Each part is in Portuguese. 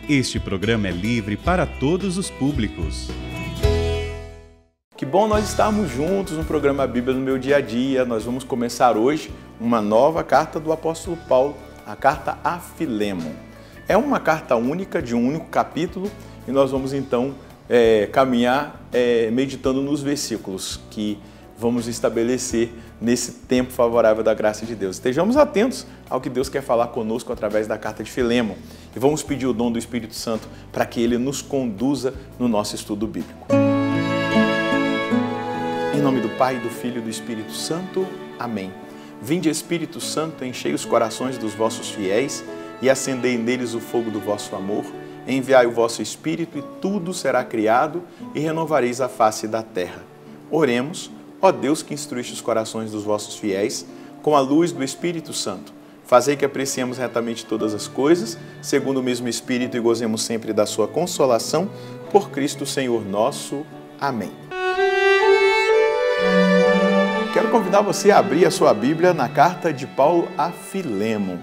Este programa é livre para todos os públicos. Que bom nós estarmos juntos no programa Bíblia no Meu Dia a Dia. Nós vamos começar hoje uma nova carta do apóstolo Paulo, a carta a Filemon. É uma carta única, de um único capítulo, e nós vamos então caminhar meditando nos versículos que vamos estabelecer nesse tempo favorável da graça de Deus. Estejamos atentos ao que Deus quer falar conosco através da carta de Filemon e vamos pedir o dom do Espírito Santo para que Ele nos conduza no nosso estudo bíblico. Em nome do Pai, do Filho e do Espírito Santo. Amém. Vinde, Espírito Santo, enchei os corações dos vossos fiéis e acendei neles o fogo do vosso amor. Enviai o vosso Espírito e tudo será criado e renovareis a face da terra. Oremos, ó Deus que instruíste os corações dos vossos fiéis com a luz do Espírito Santo. Fazei que apreciemos retamente todas as coisas, segundo o mesmo Espírito, e gozemos sempre da sua consolação, por Cristo Senhor nosso. Amém. Quero convidar você a abrir a sua Bíblia na carta de Paulo a Filemon.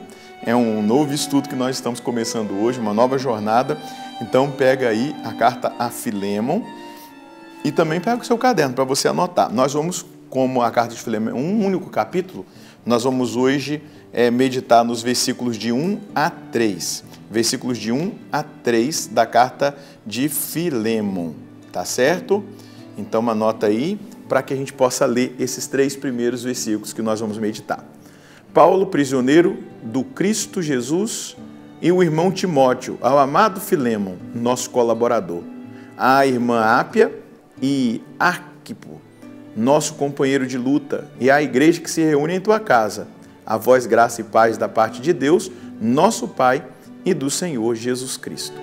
É um novo estudo que nós estamos começando hoje, uma nova jornada. Então pega aí a carta a Filemon e também pega o seu caderno para você anotar. Nós vamos, como a carta de Filemon é um único capítulo, nós vamos hoje meditar nos versículos de 1 a 3. Versículos de 1 a 3 da carta de Filemon, tá certo? Então anota aí, para que a gente possa ler esses 3 primeiros versículos que nós vamos meditar. Paulo, prisioneiro do Cristo Jesus, e o irmão Timóteo, ao amado Filemon, nosso colaborador, à irmã Ápia e Arquipo, nosso companheiro de luta, e à igreja que se reúne em tua casa, a vós graça e paz da parte de Deus, nosso Pai, e do Senhor Jesus Cristo.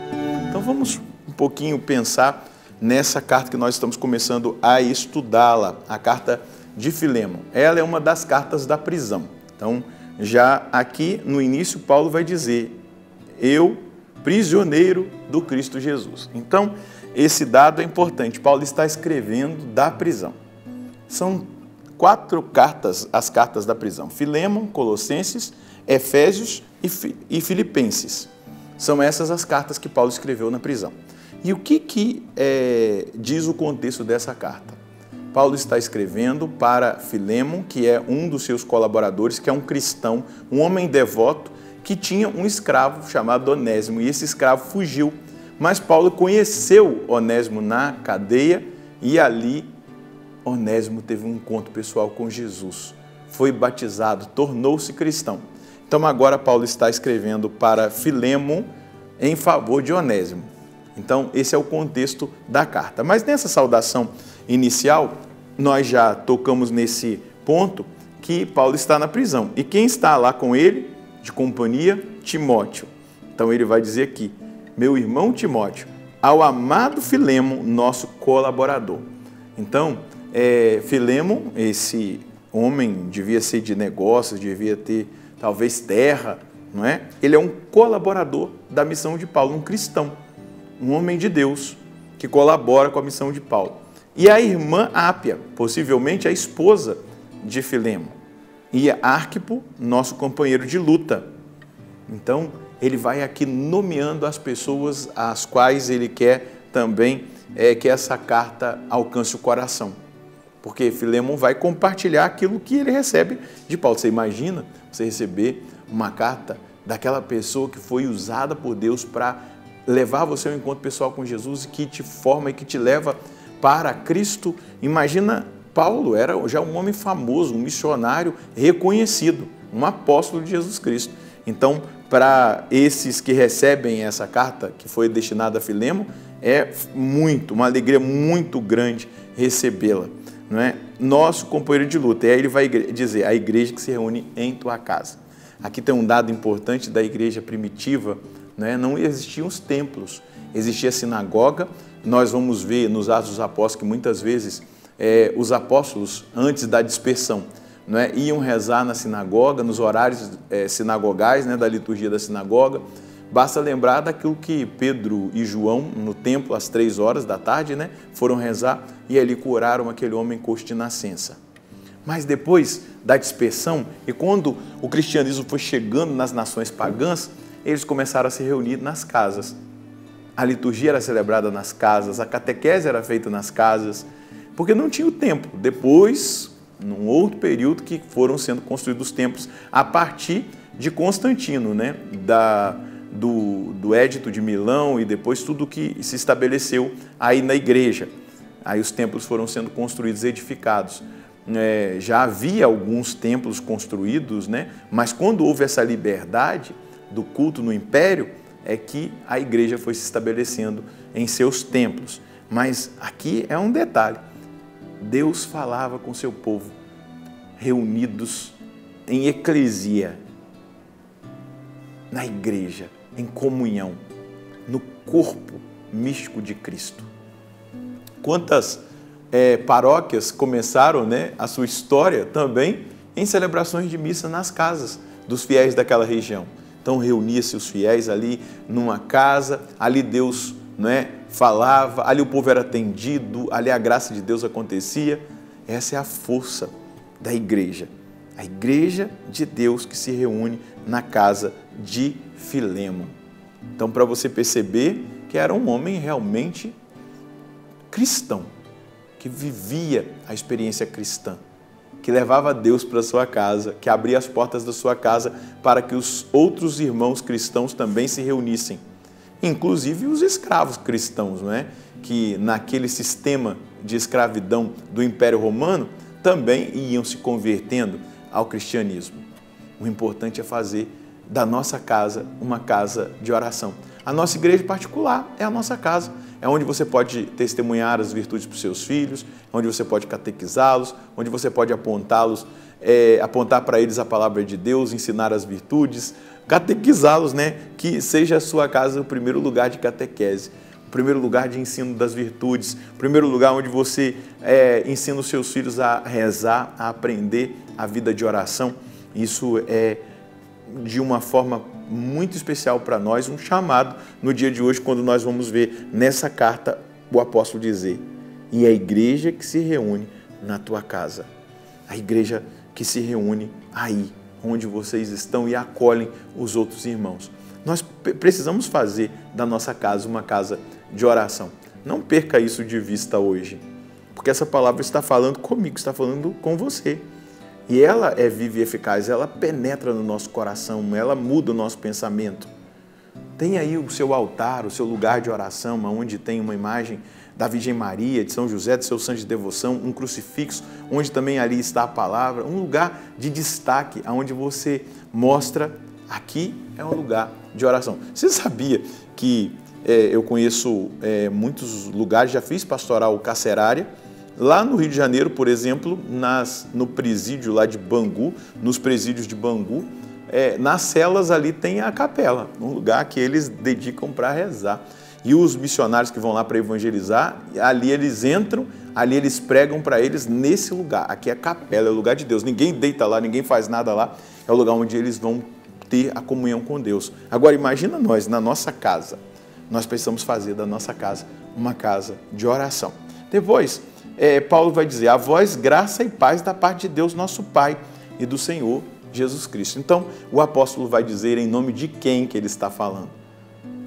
Então vamos um pouquinho pensar nessa carta que nós estamos começando a estudá-la, a carta de Filemon. Ela é uma das cartas da prisão. Então, já aqui no início, Paulo vai dizer, eu, prisioneiro do Cristo Jesus. Então, esse dado é importante. Paulo está escrevendo da prisão. São 4 cartas, as cartas da prisão. Filemon, Colossenses, Efésios e Filipenses. São essas as cartas que Paulo escreveu na prisão. E o que diz o contexto dessa carta? Paulo está escrevendo para Filemon, que é um dos seus colaboradores, que é um cristão, um homem devoto, que tinha um escravo chamado Onésimo, e esse escravo fugiu. Mas Paulo conheceu Onésimo na cadeia e ali Onésimo teve um encontro pessoal com Jesus, foi batizado, tornou-se cristão. Então agora Paulo está escrevendo para Filemon em favor de Onésimo. Então, esse é o contexto da carta. Mas nessa saudação inicial, nós já tocamos nesse ponto que Paulo está na prisão. E quem está lá com ele, de companhia? Timóteo. Então, ele vai dizer aqui, meu irmão Timóteo, ao amado Filemon, nosso colaborador. Então, Filemon, esse homem devia ser de negócios, devia ter talvez terra, não é? Ele é um colaborador da missão de Paulo, um cristão. Um homem de Deus que colabora com a missão de Paulo. E a irmã Ápia, possivelmente a esposa de Filemon. E Arquipo, nosso companheiro de luta. Então, ele vai aqui nomeando as pessoas às quais ele quer também que essa carta alcance o coração. Porque Filemon vai compartilhar aquilo que ele recebe de Paulo. Você imagina você receber uma carta daquela pessoa que foi usada por Deus para levar você ao encontro pessoal com Jesus, que te forma e que te leva para Cristo. Imagina, Paulo era já um homem famoso, um missionário reconhecido, um apóstolo de Jesus Cristo. Então, para esses que recebem essa carta, que foi destinada a Filemon, é uma alegria muito grande recebê-la, não é? Nosso companheiro de luta. E aí ele vai dizer, a igreja que se reúne em tua casa. Aqui tem um dado importante da igreja primitiva, não existiam os templos, existia a sinagoga. Nós vamos ver nos Atos dos Apóstolos que muitas vezes os apóstolos, antes da dispersão, iam rezar na sinagoga, nos horários sinagogais, da liturgia da sinagoga. Basta lembrar daquilo que Pedro e João, no templo, às 3 horas da tarde, foram rezar e ali curaram aquele homem coxo de nascença. Mas depois da dispersão, e quando o cristianismo foi chegando nas nações pagãs, eles começaram a se reunir nas casas. A liturgia era celebrada nas casas, a catequese era feita nas casas, porque não tinha o templo. Depois, num outro período, que foram sendo construídos os templos a partir de Constantino, né? Do Édito de Milão e depois tudo que se estabeleceu aí na igreja. Aí os templos foram sendo construídos, edificados. Já havia alguns templos construídos, né? Mas quando houve essa liberdade do culto no Império, é que a igreja foi se estabelecendo em seus templos. Mas aqui é um detalhe. Deus falava com seu povo, reunidos em eclesia, na igreja, em comunhão, no corpo místico de Cristo. Quantas paróquias começaram, né, a sua história também em celebrações de missa nas casas dos fiéis daquela região. Então reunia-se os fiéis ali numa casa, ali Deus, né, falava, ali o povo era atendido, ali a graça de Deus acontecia. Essa é a força da igreja. A igreja de Deus que se reúne na casa de Filémon. Então, para você perceber que era um homem realmente cristão, que vivia a experiência cristã, que levava Deus para a sua casa, que abria as portas da sua casa para que os outros irmãos cristãos também se reunissem. Inclusive os escravos cristãos, não é? Que naquele sistema de escravidão do Império Romano também iam se convertendo ao cristianismo. O importante é fazer da nossa casa uma casa de oração. A nossa igreja particular é a nossa casa, é onde você pode testemunhar as virtudes para os seus filhos, onde você pode catequizá-los, onde você pode apontá-los, apontar para eles a palavra de Deus, ensinar as virtudes, catequizá-los, né? Que seja a sua casa o primeiro lugar de catequese, o primeiro lugar de ensino das virtudes, o primeiro lugar onde você ensina os seus filhos a rezar, a aprender a vida de oração. Isso é de uma forma muito especial para nós, um chamado no dia de hoje, quando nós vamos ver nessa carta o apóstolo dizer: e a igreja que se reúne na tua casa, a igreja que se reúne aí, onde vocês estão e acolhem os outros irmãos. Nós precisamos fazer da nossa casa uma casa de oração. Não perca isso de vista hoje, porque essa palavra está falando comigo, está falando com você. E ela é viva e eficaz, ela penetra no nosso coração, ela muda o nosso pensamento. Tem aí o seu altar, o seu lugar de oração, onde tem uma imagem da Virgem Maria, de São José, do seu santo de devoção, um crucifixo, onde também ali está a palavra, um lugar de destaque, onde você mostra, aqui é um lugar de oração. Você sabia que eu conheço muitos lugares, já fiz pastoral carcerária, lá no Rio de Janeiro, por exemplo, no presídio lá de Bangu, nos presídios de Bangu, nas celas ali tem a capela, um lugar que eles dedicam para rezar. E os missionários que vão lá para evangelizar, ali eles entram, ali eles pregam para eles nesse lugar. Aqui é a capela, é o lugar de Deus. Ninguém deita lá, ninguém faz nada lá. É o lugar onde eles vão ter a comunhão com Deus. Agora imagina nós, na nossa casa. Nós precisamos fazer da nossa casa uma casa de oração. Depois, Paulo vai dizer: a vós graça e paz da parte de Deus nosso Pai e do Senhor Jesus Cristo. Então, o apóstolo vai dizer em nome de quem que ele está falando.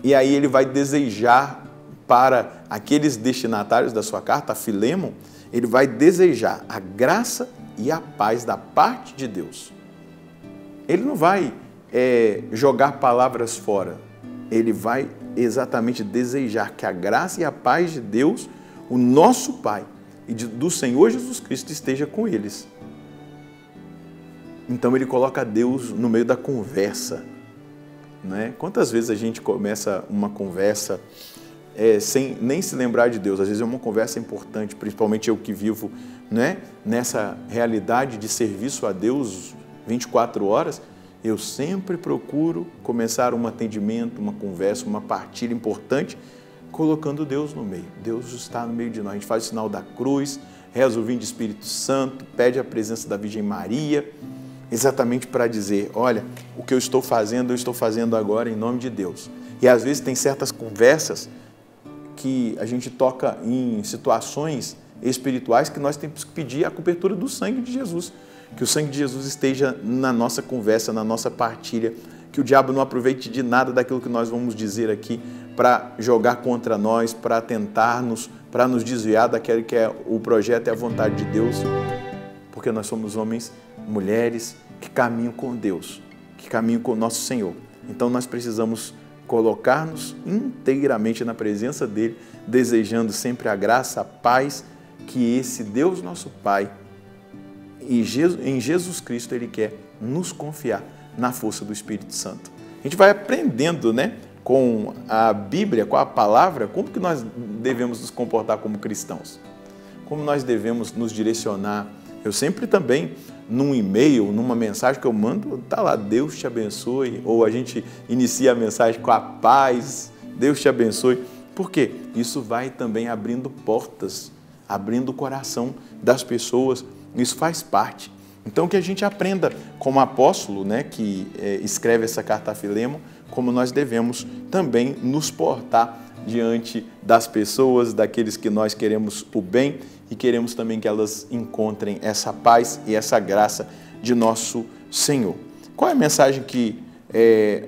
E aí ele vai desejar para aqueles destinatários da sua carta, a Filémon, ele vai desejar a graça e a paz da parte de Deus. Ele não vai jogar palavras fora, ele vai exatamente desejar que a graça e a paz de Deus, o nosso Pai, e do Senhor Jesus Cristo esteja com eles. Então ele coloca Deus no meio da conversa, né? Quantas vezes a gente começa uma conversa sem nem se lembrar de Deus? Às vezes é uma conversa importante, principalmente eu que vivo, né, nessa realidade de serviço a Deus 24 horas, eu sempre procuro começar um atendimento, uma conversa, uma partilha importante, colocando Deus no meio. Deus está no meio de nós. A gente faz o sinal da cruz, reza o Vinde Espírito Santo, pede a presença da Virgem Maria, exatamente para dizer: olha, o que eu estou fazendo agora em nome de Deus. E às vezes tem certas conversas que a gente toca em situações espirituais que nós temos que pedir a cobertura do sangue de Jesus. Que o sangue de Jesus esteja na nossa conversa, na nossa partilha, que o diabo não aproveite de nada daquilo que nós vamos dizer aqui para jogar contra nós, para tentar-nos, para nos desviar daquele que é o projeto e a vontade de Deus, porque nós somos homens, mulheres que caminham com Deus, que caminham com o nosso Senhor. Então nós precisamos colocar-nos inteiramente na presença dEle, desejando sempre a graça, a paz, que esse Deus nosso Pai, em Jesus Cristo, Ele quer nos confiar na força do Espírito Santo. A gente vai aprendendo, né, com a Bíblia, com a palavra, como que nós devemos nos comportar como cristãos, como nós devemos nos direcionar. Eu sempre também, num e-mail, numa mensagem que eu mando, tá lá, Deus te abençoe, ou a gente inicia a mensagem com a paz, Deus te abençoe. Por quê? Isso vai também abrindo portas, abrindo o coração das pessoas, isso faz parte. Então que a gente aprenda como apóstolo, né, que escreve essa carta a Filemon, como nós devemos também nos portar diante das pessoas, daqueles que nós queremos o bem e queremos também que elas encontrem essa paz e essa graça de nosso Senhor. Qual é a mensagem que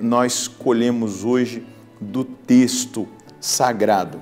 nós colhemos hoje do texto sagrado?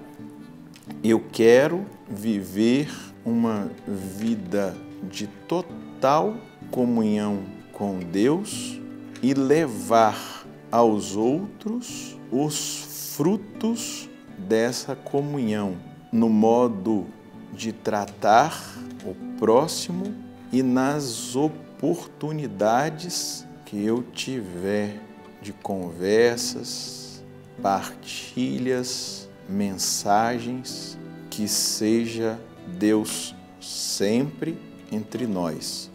Eu quero viver uma vida de total comunhão com Deus e levar aos outros os frutos dessa comunhão, no modo de tratar o próximo e nas oportunidades que eu tiver de conversas, partilhas, mensagens, que seja Deus sempre entre nós.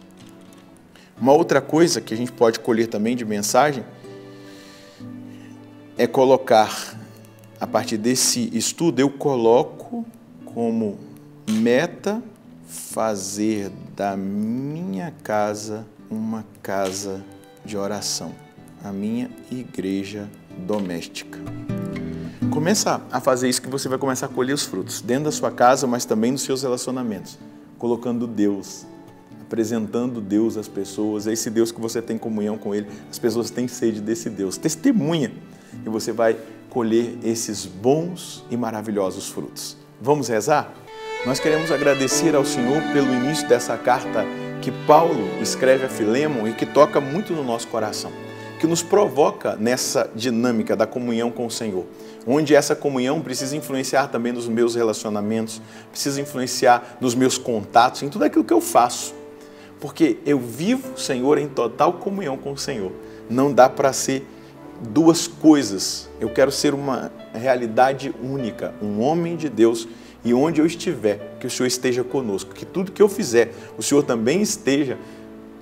Uma outra coisa que a gente pode colher também de mensagem é colocar, a partir desse estudo, eu coloco como meta fazer da minha casa uma casa de oração, a minha igreja doméstica. Começa a fazer isso que você vai começar a colher os frutos, dentro da sua casa, mas também nos seus relacionamentos, colocando Deus, apresentando Deus às pessoas, esse Deus que você tem comunhão com Ele, as pessoas têm sede desse Deus, testemunha, e você vai colher esses bons e maravilhosos frutos. Vamos rezar? Nós queremos agradecer ao Senhor pelo início dessa carta que Paulo escreve a Filemon e que toca muito no nosso coração, que nos provoca nessa dinâmica da comunhão com o Senhor, onde essa comunhão precisa influenciar também nos meus relacionamentos, precisa influenciar nos meus contatos, em tudo aquilo que eu faço, porque eu vivo, Senhor, em total comunhão com o Senhor. Não dá para ser duas coisas. Eu quero ser uma realidade única, um homem de Deus, e onde eu estiver, que o Senhor esteja conosco, que tudo que eu fizer, o Senhor também esteja,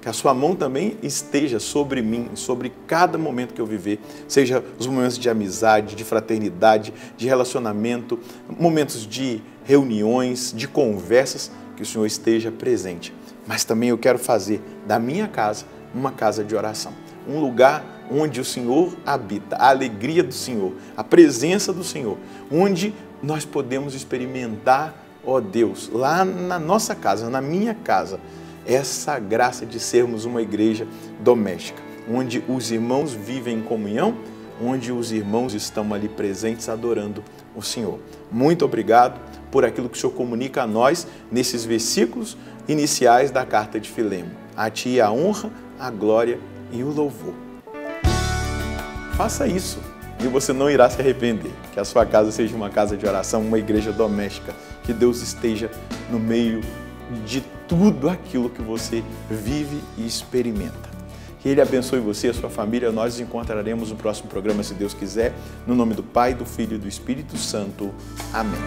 que a sua mão também esteja sobre mim, sobre cada momento que eu viver, seja os momentos de amizade, de fraternidade, de relacionamento, momentos de reuniões, de conversas, que o Senhor esteja presente. Mas também eu quero fazer da minha casa uma casa de oração, um lugar onde o Senhor habita, a alegria do Senhor, a presença do Senhor, onde nós podemos experimentar, ó Deus, lá na nossa casa, na minha casa, essa graça de sermos uma igreja doméstica, onde os irmãos vivem em comunhão, onde os irmãos estão ali presentes adorando o Senhor. Muito obrigado por aquilo que o Senhor comunica a nós nesses versículos iniciais da carta de Filemon. A Ti a honra, a glória e o louvor. Faça isso e você não irá se arrepender. Que a sua casa seja uma casa de oração, uma igreja doméstica. Que Deus esteja no meio de tudo aquilo que você vive e experimenta. Que Ele abençoe você e a sua família. Nós nos encontraremos no próximo programa, se Deus quiser. No nome do Pai, do Filho e do Espírito Santo. Amém.